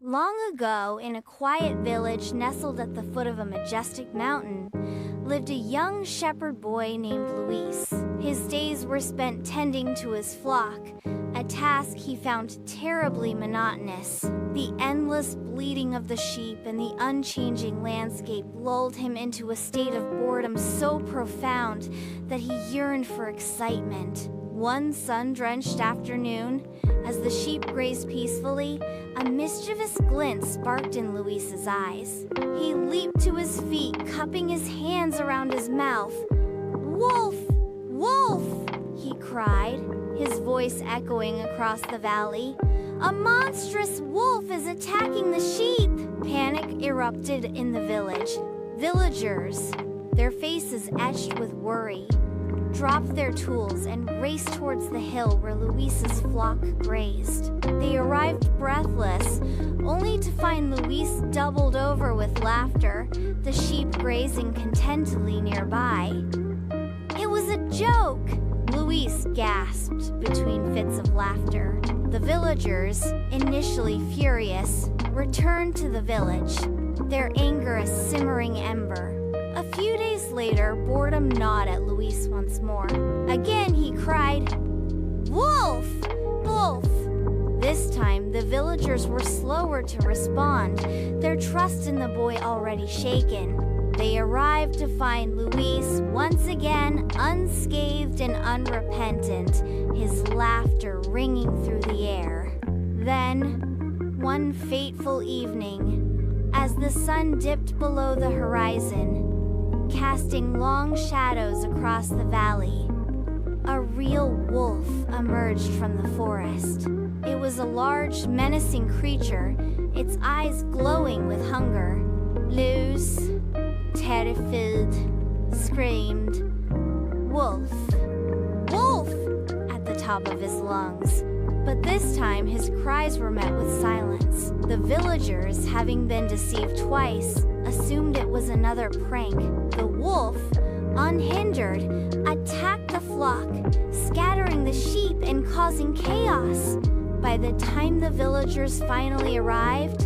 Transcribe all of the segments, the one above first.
Long ago, in a quiet village nestled at the foot of a majestic mountain, lived a young shepherd boy named Luis. His days were spent tending to his flock, a task he found terribly monotonous. The endless bleating of the sheep and the unchanging landscape lulled him into a state of boredom so profound that he yearned for excitement. One sun-drenched afternoon, as the sheep grazed peacefully, a mischievous glint sparked in Luis's eyes. He leaped to his feet, cupping his hands around his mouth. "Wolf! Wolf!" he cried, his voice echoing across the valley. "A monstrous wolf is attacking the sheep!" Panic erupted in the village. Villagers, their faces etched with worry, dropped their tools and raced towards the hill where Luis's flock grazed. They arrived breathless, only to find Luis doubled over with laughter, the sheep grazing contentedly nearby. "It was a joke!" Luis gasped between fits of laughter. The villagers, initially furious, returned to the village, their anger a simmering ember. A few days later, boredom gnawed at Luis once more. Again he cried, "Wolf! Wolf!" This time, the villagers were slower to respond, their trust in the boy already shaken. They arrived to find Luis once again unscathed and unrepentant, his laughter ringing through the air. Then, one fateful evening, as the sun dipped below the horizon, casting long shadows across the valley, a real wolf emerged from the forest. It was a large, menacing creature, its eyes glowing with hunger. Luis, terrified, screamed, "Wolf! Wolf!" at the top of his lungs. But this time his cries were met with silence. The villagers, having been deceived twice, assumed it was another prank. The wolf, unhindered, attacked the flock, scattering the sheep and causing chaos. By the time the villagers finally arrived,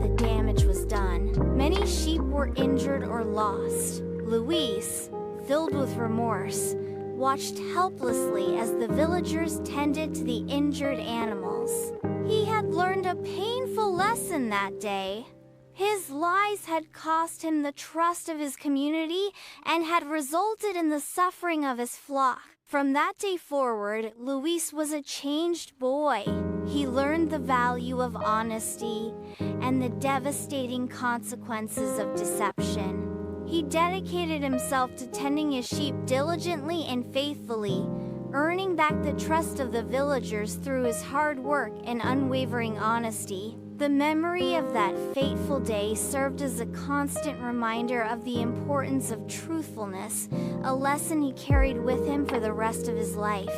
the damage was done. Many sheep were injured or lost. Luis, filled with remorse, watched helplessly as the villagers tended to the injured animals. He had learned a painful lesson that day. His lies had cost him the trust of his community and had resulted in the suffering of his flock. From that day forward, Luis was a changed boy. He learned the value of honesty and the devastating consequences of deception. He dedicated himself to tending his sheep diligently and faithfully, earning back the trust of the villagers through his hard work and unwavering honesty. The memory of that fateful day served as a constant reminder of the importance of truthfulness, a lesson he carried with him for the rest of his life.